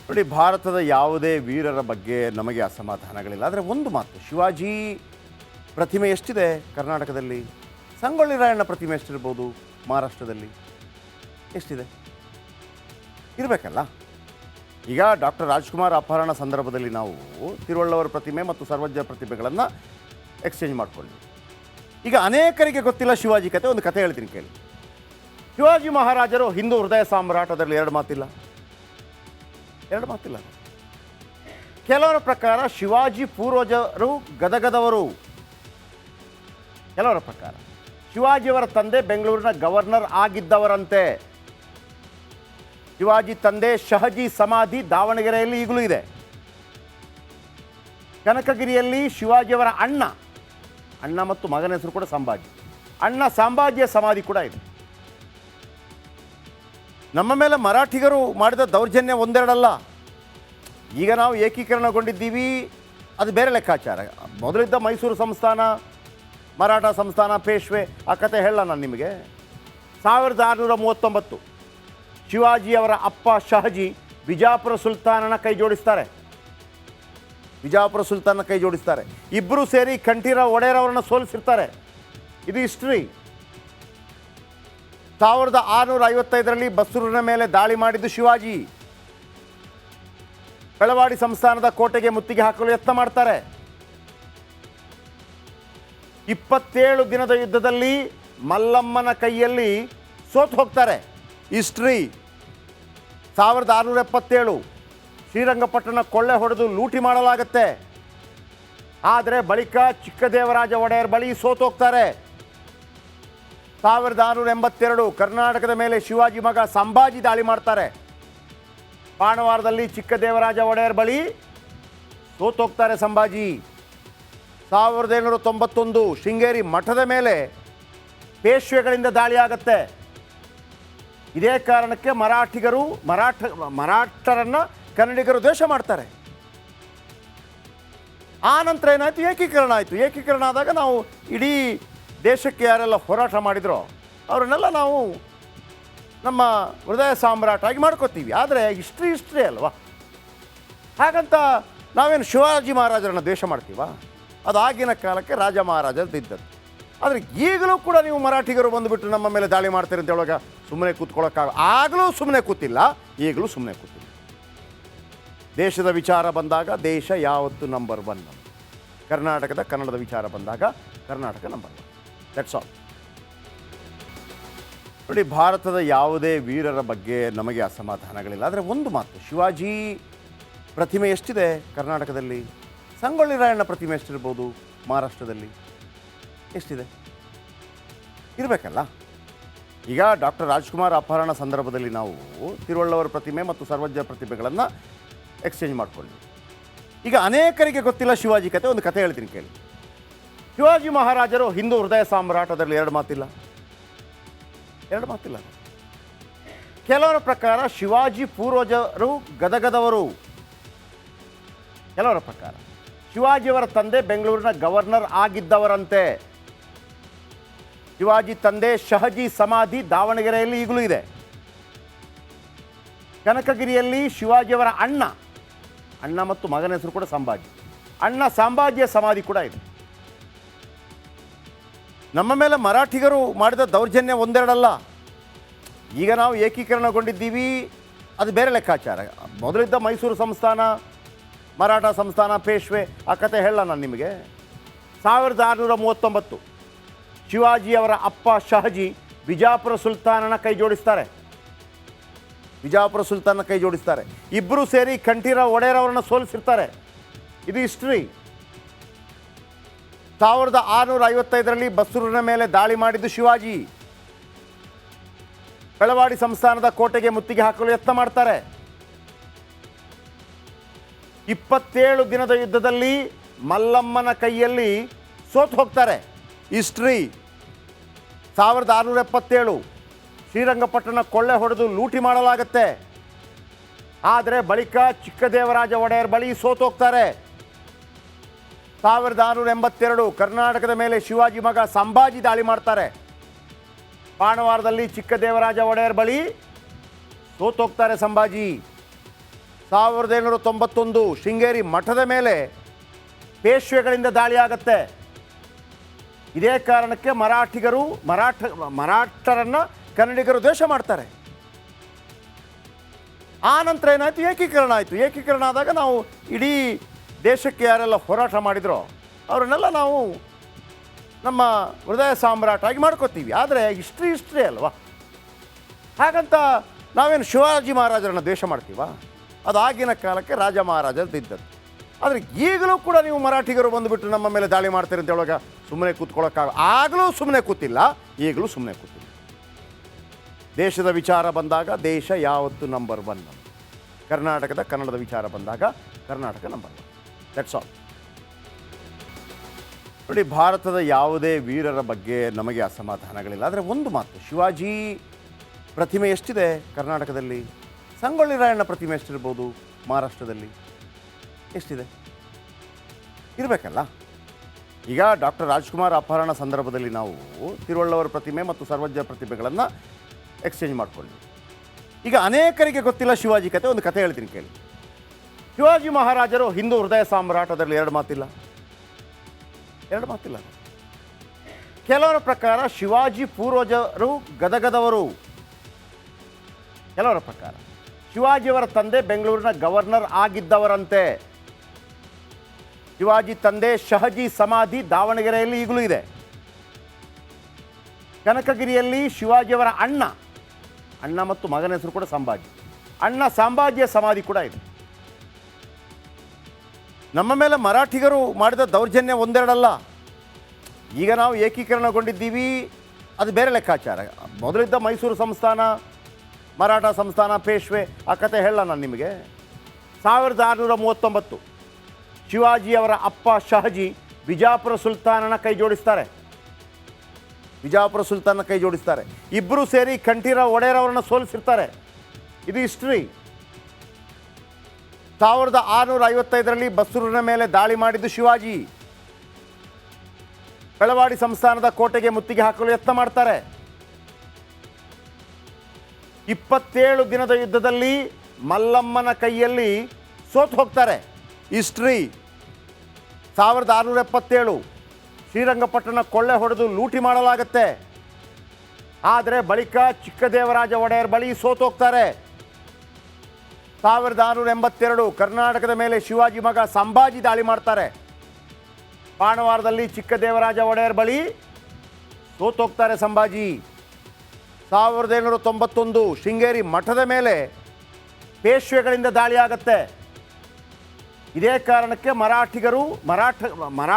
ನೋಡಿ, ಭಾರತದ ಯಾವುದೇ ವೀರರ ಬಗ್ಗೆ ನಮಗೆ ಅಸಮಾಧಾನಗಳಿಲ್ಲ. ಆದರೆ ಒಂದು ಮಾತು, ಶಿವಾಜಿ ಪ್ರತಿಮೆ ಎಷ್ಟಿದೆ ಕರ್ನಾಟಕದಲ್ಲಿ? ಸಂಗೊಳ್ಳಿ ರಾಯಣ್ಣ ಪ್ರತಿಮೆ ಎಷ್ಟಿರ್ಬೋದು ಮಹಾರಾಷ್ಟ್ರದಲ್ಲಿ? ಎಷ್ಟಿದೆ? ಇರಬೇಕಲ್ಲ. ಈಗ ಡಾಕ್ಟರ್ ರಾಜ್ಕುಮಾರ್ ಅಪಹರಣ ಸಂದರ್ಭದಲ್ಲಿ ನಾವು ತಿರುವಳ್ಳವರ ಪ್ರತಿಮೆ ಮತ್ತು ಸರ್ವಜ್ಞ ಪ್ರತಿಮೆಗಳನ್ನು ಎಕ್ಸ್ಚೇಂಜ್ ಮಾಡಿಕೊಂಡ್ವಿ. ಈಗ ಅನೇಕರಿಗೆ ಗೊತ್ತಿಲ್ಲ ಶಿವಾಜಿ ಕತೆ. ಒಂದು ಕತೆ ಹೇಳ್ತೀನಿ ಕೇಳಿ. ಶಿವಾಜಿ ಮಹಾರಾಜರು ಹಿಂದೂ ಹೃದಯ ಸಾಮ್ರಾಟದಲ್ಲಿ ಎರಡು ಮಾತಿಲ್ಲ. ಕೆಲವರ ಪ್ರಕಾರ ಶಿವಾಜಿ ಪೂರ್ವಜರು ಗದಗದವರು. ಕೆಲವರ ಪ್ರಕಾರ ಶಿವಾಜಿಯವರ ತಂದೆ ಬೆಂಗಳೂರಿನ ಗವರ್ನರ್ ಆಗಿದ್ದವರಂತೆ. ಶಿವಾಜಿ ತಂದೆ ಶಹಜಿ ಸಮಾಧಿ ದಾವಣಗೆರೆಯಲ್ಲಿ ಈಗಲೂ ಇದೆ. ಕನಕಗಿರಿಯಲ್ಲಿ ಶಿವಾಜಿಯವರ ಅಣ್ಣ ಮತ್ತು ಮಗನ ಹೆಸರು ಕೂಡ ಸಂಭಾಜಿ. ಅಣ್ಣ ಸಂಭಾಜಿಯ ಸಮಾಧಿ ಕೂಡ ಇದೆ. ನಮ್ಮ ಮೇಲೆ ಮರಾಠಿಗರು ಮಾಡಿದ ದೌರ್ಜನ್ಯ ಒಂದೆರಡಲ್ಲ. ಈಗ ನಾವು ಏಕೀಕರಣಗೊಂಡಿದ್ದೀವಿ, ಅದು ಬೇರೆ ಲೆಕ್ಕಾಚಾರ. ಮೊದಲಿದ್ದ ಮೈಸೂರು ಸಂಸ್ಥಾನ, ಮರಾಠ ಸಂಸ್ಥಾನ, ಪೇಶ್ವೆ, ಆ ಕತೆ ಹೇಳಲ್ಲ ನಾನು ನಿಮಗೆ. 1639 ಶಿವಾಜಿಯವರ ಅಪ್ಪ ಶಹಜಿ ಬಿಜಾಪುರ ಸುಲ್ತಾನನ ಕೈ ಜೋಡಿಸ್ತಾರೆ. ಇಬ್ಬರು ಸೇರಿ ಕಂಠೀರವ ಒಡೆಯರ್ ಅವರನ್ನು ಸೋಲಿಸಿರ್ತಾರೆ. ಇದು ಹಿಸ್ಟ್ರಿ. 1655ರಲ್ಲಿ ಬಸ್ರೂರಿನ ಮೇಲೆ ದಾಳಿ ಮಾಡಿದ್ದು ಶಿವಾಜಿ. ಬೆಳವಾಡಿ ಸಂಸ್ಥಾನದ ಕೋಟೆಗೆ ಮುತ್ತಿಗೆ ಹಾಕಲು ಯತ್ನ ಮಾಡ್ತಾರೆ. 27 ದಿನದ ಯುದ್ಧದಲ್ಲಿ ಮಲ್ಲಮ್ಮನ ಕೈಯಲ್ಲಿ ಸೋತು ಹೋಗ್ತಾರೆ. ಹಿಸ್ಟ್ರಿ. 1677 ಶ್ರೀರಂಗಪಟ್ಟಣ ಕೊಳ್ಳೆ ಹೊಡೆದು ಲೂಟಿ ಮಾಡಲಾಗತ್ತೆ. ಆದರೆ ಬಳಿಕ ಚಿಕ್ಕದೇವರಾಜ ಒಡೆಯರ್ ಬಳಿ ಸೋತು ಹೋಗ್ತಾರೆ. 1682 ಕರ್ನಾಟಕದ ಮೇಲೆ ಶಿವಾಜಿ ಮಗ ಸಂಭಾಜಿ ದಾಳಿ ಮಾಡ್ತಾರೆ. ಪಾಣವಾರದಲ್ಲಿ ಚಿಕ್ಕದೇವರಾಜ ಒಡೆಯರ್ ಬಳಿ ಸೋತೋಗ್ತಾರೆ ಸಂಭಾಜಿ. 1791 ಶೃಂಗೇರಿ ಮಠದ ಮೇಲೆ ಪೇಶ್ವೆಗಳಿಂದ ದಾಳಿ ಆಗತ್ತೆ. ಇದೇ ಕಾರಣಕ್ಕೆ ಮರಾಠರನ್ನು ಕನ್ನಡಿಗರು ದ್ವೇಷ ಮಾಡ್ತಾರೆ. ಆ ನಂತರ ಏನಾಯಿತು? ಏಕೀಕರಣ ಆಯಿತು. ಏಕೀಕರಣ ಆದಾಗ ನಾವು ಇಡೀ ದೇಶಕ್ಕೆ ಯಾರೆಲ್ಲ ಹೋರಾಟ ಮಾಡಿದ್ರೋ ಅವರನ್ನೆಲ್ಲ ನಾವು ನಮ್ಮ ಹೃದಯ ಸಾಮ್ರಾಟ ಆಗಿ ಮಾಡ್ಕೋತೀವಿ. ಆದರೆ ಹಿಸ್ಟ್ರಿ ಅಲ್ವಾ? ಹಾಗಂತ ನಾವೇನು ಶಿವಾಜಿ ಮಹಾರಾಜರನ್ನು ದ್ವೇಷ ಮಾಡ್ತೀವಾ? ಅದು ಆಗಿನ ಕಾಲಕ್ಕೆ ರಾಜ ಮಹಾರಾಜರದ್ದು ಇದ್ದದ್ದು. ಆದರೆ ಈಗಲೂ ಕೂಡ ನೀವು ಮರಾಠಿಗರು ಬಂದುಬಿಟ್ಟು ನಮ್ಮ ಮೇಲೆ ದಾಳಿ ಮಾಡ್ತೀರಿ ಅಂತ ಹೇಳುವಾಗ ಸುಮ್ಮನೆ ಆಗಲೂ ಸುಮ್ಮನೆ ಕೂತಿಲ್ಲ, ಈಗಲೂ ಸುಮ್ಮನೆ ಕೂತಿಲ್ಲ. ದೇಶದ ವಿಚಾರ ಬಂದಾಗ ದೇಶ ಯಾವತ್ತು ನಂಬರ್ 1. ಕನ್ನಡದ ವಿಚಾರ ಬಂದಾಗ ಕರ್ನಾಟಕ ನಂಬರ್ 1. That's all. ನೋಡಿ, ಭಾರತದ ಯಾವುದೇ ವೀರರ ಬಗ್ಗೆ ನಮಗೆ ಅಸಮಾಧಾನಗಳಿಲ್ಲ. ಆದರೆ ಒಂದು ಮಾತು, ಶಿವಾಜಿ ಪ್ರತಿಮೆ ಎಷ್ಟಿದೆ ಕರ್ನಾಟಕದಲ್ಲಿ? ಸಂಗೊಳ್ಳಿ ರಾಯಣ್ಣ ಪ್ರತಿಮೆ ಎಷ್ಟಿರ್ಬೋದು ಮಹಾರಾಷ್ಟ್ರದಲ್ಲಿ? ಎಷ್ಟಿದೆ? ಇರಬೇಕಲ್ಲ. ಈಗ ಡಾಕ್ಟರ್ ರಾಜ್ಕುಮಾರ್ ಅಪಹರಣ ಸಂದರ್ಭದಲ್ಲಿ ನಾವು ತಿರುವಳ್ಳವರ ಪ್ರತಿಮೆ ಮತ್ತು ಸರ್ವಜ್ಞ ಪ್ರತಿಮೆಗಳನ್ನು ಎಕ್ಸ್ಚೇಂಜ್ ಮಾಡಿಕೊಂಡ್ವಿ. ಈಗ ಅನೇಕರಿಗೆ ಗೊತ್ತಿಲ್ಲ ಶಿವಾಜಿ ಕತೆ. ಒಂದು ಕತೆ ಹೇಳ್ತೀನಿ ಕೇಳಿ. ಶಿವಾಜಿ ಮಹಾರಾಜರು ಹಿಂದೂ ಹೃದಯ ಸಾಮ್ರಾಟದಲ್ಲಿ ಎರಡು ಮಾತಿಲ್ಲ. ಕೆಲವರ ಪ್ರಕಾರ ಶಿವಾಜಿ ಪೂರ್ವಜರು ಗದಗದವರು. ಕೆಲವರ ಪ್ರಕಾರ ಶಿವಾಜಿಯವರ ತಂದೆ ಬೆಂಗಳೂರಿನ ಗವರ್ನರ್ ಆಗಿದ್ದವರಂತೆ. ಶಿವಾಜಿ ತಂದೆ ಶಹಜಿ ಸಮಾಧಿ ದಾವಣಗೆರೆಯಲ್ಲಿ ಈಗಲೂ ಇದೆ. ಕನಕಗಿರಿಯಲ್ಲಿ ಶಿವಾಜಿಯವರ ಅಣ್ಣ ಮತ್ತು ಮಗನ ಹೆಸರು ಕೂಡ ಸಂಭಾಜಿ. ಅಣ್ಣ ಸಂಭಾಜಿಯ ಸಮಾಧಿ ಕೂಡ ಇದೆ. ನಮ್ಮ ಮೇಲೆ ಮರಾಠಿಗರು ಮಾಡಿದ ದೌರ್ಜನ್ಯ ಒಂದೆರಡಲ್ಲ. ಈಗ ನಾವು ಏಕೀಕರಣಗೊಂಡಿದ್ದೀವಿ, ಅದು ಬೇರೆ ಲೆಕ್ಕಾಚಾರ. ಮೊದಲಿದ್ದ ಮೈಸೂರು ಸಂಸ್ಥಾನ, ಮರಾಠ ಸಂಸ್ಥಾನ, ಪೇಶ್ವೆ, ಆ ಕತೆ ಹೇಳಲ್ಲ ನಾನು ನಿಮಗೆ. 1639 ಶಿವಾಜಿಯವರ ಅಪ್ಪ ಶಹಜಿ ಬಿಜಾಪುರ ಸುಲ್ತಾನನ ಕೈ ಜೋಡಿಸ್ತಾರೆ. ಇಬ್ಬರು ಸೇರಿ ಕಂಠೀರವ ಒಡೆಯರ್ ಅವರನ್ನು ಸೋಲಿಸಿರ್ತಾರೆ. ಇದು ಹಿಸ್ಟ್ರಿ. 1655ರಲ್ಲಿ ಬಸ್ರೂರಿನ ಮೇಲೆ ದಾಳಿ ಮಾಡಿದ್ದು ಶಿವಾಜಿ. ಬೆಳವಾಡಿ ಸಂಸ್ಥಾನದ ಕೋಟೆಗೆ ಮುತ್ತಿಗೆ ಹಾಕಲು ಯತ್ನ ಮಾಡ್ತಾರೆ. 27 ದಿನದ ಯುದ್ಧದಲ್ಲಿ ಮಲ್ಲಮ್ಮನ ಕೈಯಲ್ಲಿ ಸೋತು ಹೋಗ್ತಾರೆ. ಹಿಸ್ಟ್ರಿ. 1677 ಶ್ರೀರಂಗಪಟ್ಟಣ ಕೊಳ್ಳೆ ಹೊಡೆದು ಲೂಟಿ ಮಾಡಲಾಗತ್ತೆ. ಆದರೆ ಬಳಿಕ ಚಿಕ್ಕದೇವರಾಜ ಒಡೆಯರ್ ಬಳಿ ಸೋತು ಹೋಗ್ತಾರೆ. 1682 ಕರ್ನಾಟಕದ ಮೇಲೆ ಶಿವಾಜಿ ಮಗ ಸಂಭಾಜಿ ದಾಳಿ ಮಾಡ್ತಾರೆ. ಪಾಣವಾರದಲ್ಲಿ ಚಿಕ್ಕದೇವರಾಜ ಒಡೆಯರ್ ಬಳಿ ಸೋತೋಗ್ತಾರೆ ಸಂಭಾಜಿ. 1791 ಶೃಂಗೇರಿ ಮಠದ ಮೇಲೆ ಪೇಶ್ವೆಗಳಿಂದ ದಾಳಿ ಆಗತ್ತೆ. ಇದೇ ಕಾರಣಕ್ಕೆ ಮರಾಠರನ್ನು ಕನ್ನಡಿಗರು ದ್ವೇಷ ಮಾಡ್ತಾರೆ. ಆ ನಂತರ ಏನಾಯಿತು, ಏಕೀಕರಣ ಆಯಿತು. ಏಕೀಕರಣ ಆದಾಗ ನಾವು ಇಡೀ ದೇಶಕ್ಕೆ ಯಾರೆಲ್ಲ ಹೋರಾಟ ಮಾಡಿದ್ರೋ ಅವರನ್ನೆಲ್ಲ ನಾವು ನಮ್ಮ ಹೃದಯ ಸಾಮ್ರಾಟ ಆಗಿ ಮಾಡ್ಕೋತೀವಿ. ಆದರೆ ಹಿಸ್ಟ್ರಿ ಅಲ್ವಾ? ಹಾಗಂತ ನಾವೇನು ಶಿವಾಜಿ ಮಹಾರಾಜರನ್ನು ದ್ವೇಷ ಮಾಡ್ತೀವಾ? ಅದು ಆಗಿನ ಕಾಲಕ್ಕೆ ರಾಜ ಮಹಾರಾಜರದ್ದು. ಆದರೆ ಈಗಲೂ ಕೂಡ ನೀವು ಮರಾಠಿಗರು ಬಂದುಬಿಟ್ಟು ನಮ್ಮ ಮೇಲೆ ದಾಳಿ ಮಾಡ್ತೀರಿ ಅಂತ ಹೇಳುವಾಗ ಸುಮ್ಮನೆ ಕೂತ್ಕೊಳ್ಳೋಕ್ಕಾಗ, ಆಗಲೂ ಸುಮ್ಮನೆ ಕೂತಿಲ್ಲ, ಈಗಲೂ ಸುಮ್ಮನೆ ಕೂತಿಲ್ಲ. ದೇಶದ ವಿಚಾರ ಬಂದಾಗ ದೇಶ ಯಾವತ್ತು ನಂಬರ್ 1. ಕನ್ನಡದ ವಿಚಾರ ಬಂದಾಗ ಕರ್ನಾಟಕ ನಂಬರ್ 1. That's all. ನೋಡಿ, ಭಾರತದ ಯಾವುದೇ ವೀರರ ಬಗ್ಗೆ ನಮಗೆ ಅಸಮಾಧಾನಗಳಿಲ್ಲ. ಆದರೆ ಒಂದು ಮಾತು, ಶಿವಾಜಿ ಪ್ರತಿಮೆ ಎಷ್ಟಿದೆ ಕರ್ನಾಟಕದಲ್ಲಿ? ಸಂಗೊಳ್ಳಿ ರಾಯಣ್ಣ ಪ್ರತಿಮೆ ಎಷ್ಟಿರ್ಬೋದು ಮಹಾರಾಷ್ಟ್ರದಲ್ಲಿ? ಎಷ್ಟಿದೆ? ಇರಬೇಕಲ್ಲ. ಈಗ ಡಾಕ್ಟರ್ ರಾಜ್ಕುಮಾರ್ ಅಪಹರಣ ಸಂದರ್ಭದಲ್ಲಿ ನಾವು ತಿರುವಳ್ಳವರ ಪ್ರತಿಮೆ ಮತ್ತು ಸರ್ವಜ್ಞ ಪ್ರತಿಮೆಗಳನ್ನು ಎಕ್ಸ್ಚೇಂಜ್ ಮಾಡಿಕೊಂಡ್ವಿ. ಈಗ ಅನೇಕರಿಗೆ ಗೊತ್ತಿಲ್ಲ ಶಿವಾಜಿ ಕತೆ. ಒಂದು ಕತೆ ಹೇಳ್ತೀನಿ ಕೇಳಿ. ಶಿವಾಜಿ ಮಹಾರಾಜರು ಹಿಂದೂ ಹೃದಯ ಸಾಮ್ರಾಟದಲ್ಲಿ ಎರಡು ಮಾತಿಲ್ಲ. ಕೆಲವರ ಪ್ರಕಾರ ಶಿವಾಜಿ ಪೂರ್ವಜರು ಗದಗದವರು. ಕೆಲವರ ಪ್ರಕಾರ ಶಿವಾಜಿಯವರ ತಂದೆ ಬೆಂಗಳೂರಿನ ಗವರ್ನರ್ ಆಗಿದ್ದವರಂತೆ. ಶಿವಾಜಿ ತಂದೆ ಶಹಜಿ ಸಮಾಧಿ ದಾವಣಗೆರೆಯಲ್ಲಿ ಈಗಲೂ ಇದೆ. ಕನಕಗಿರಿಯಲ್ಲಿ ಶಿವಾಜಿಯವರ ಅಣ್ಣ ಮತ್ತು ಮಗನ ಹೆಸರು ಕೂಡ ಸಂಭಾಜಿ. ಅಣ್ಣ ಸಂಭಾಜಿಯ ಸಮಾಧಿ ಕೂಡ ಇದೆ. ನಮ್ಮ ಮೇಲೆ ಮರಾಠಿಗರು ಮಾಡಿದ ದೌರ್ಜನ್ಯ ಒಂದೆರಡಲ್ಲ. ಈಗ ನಾವು ಏಕೀಕರಣಗೊಂಡಿದ್ದೀವಿ, ಅದು ಬೇರೆ ಲೆಕ್ಕಾಚಾರ. ಮೊದಲಿದ್ದ ಮೈಸೂರು ಸಂಸ್ಥಾನ, ಮರಾಠ ಸಂಸ್ಥಾನ, ಪೇಶ್ವೆ, ಆ ಕತೆ ಹೇಳಲ್ಲ ನಾನು ನಿಮಗೆ. 1639 ಶಿವಾಜಿಯವರ ಅಪ್ಪ ಶಹಜಿ ಬಿಜಾಪುರ ಸುಲ್ತಾನನ ಕೈ ಜೋಡಿಸ್ತಾರೆ. ಇಬ್ಬರು ಸೇರಿ ಕಂಠೀರವ ಒಡೆಯರ್ ಅವರನ್ನು ಸೋಲಿಸಿರ್ತಾರೆ. ಇದು ಹಿಸ್ಟ್ರಿ. 1655ರಲ್ಲಿ ಬಸ್ರೂರಿನ ಮೇಲೆ ದಾಳಿ ಮಾಡಿದ್ದು ಶಿವಾಜಿ. ಬೆಳವಾಡಿ ಸಂಸ್ಥಾನದ ಕೋಟೆಗೆ ಮುತ್ತಿಗೆ ಹಾಕಲು ಯತ್ನ ಮಾಡ್ತಾರೆ. 27 ದಿನದ ಯುದ್ಧದಲ್ಲಿ ಮಲ್ಲಮ್ಮನ ಕೈಯಲ್ಲಿ ಸೋತು ಹೋಗ್ತಾರೆ. ಹಿಸ್ಟ್ರಿ. 1677 ಶ್ರೀರಂಗಪಟ್ಟಣ ಕೊಳ್ಳೆ ಹೊಡೆದು ಲೂಟಿ ಮಾಡಲಾಗತ್ತೆ. ಆದರೆ ಬಳಿಕ ಚಿಕ್ಕದೇವರಾಜ ಒಡೆಯರ್ ಬಳಿ ಸೋತೋಗ್ತಾರೆ. 1682 ಕರ್ನಾಟಕದ ಮೇಲೆ ಶಿವಾಜಿ ಮಗ ಸಂಭಾಜಿ ದಾಳಿ ಮಾಡ್ತಾರೆ. ಪಾಣವಾರದಲ್ಲಿ ಚಿಕ್ಕದೇವರಾಜ ಒಡೆಯರ್ ಬಳಿ ಸೋತೋಗ್ತಾರೆ ಸಂಭಾಜಿ. 1791 ಶೃಂಗೇರಿ ಮಠದ ಮೇಲೆ ಪೇಶ್ವೆಗಳಿಂದ ದಾಳಿ ಆಗತ್ತೆ. ಇದೇ ಕಾರಣಕ್ಕೆ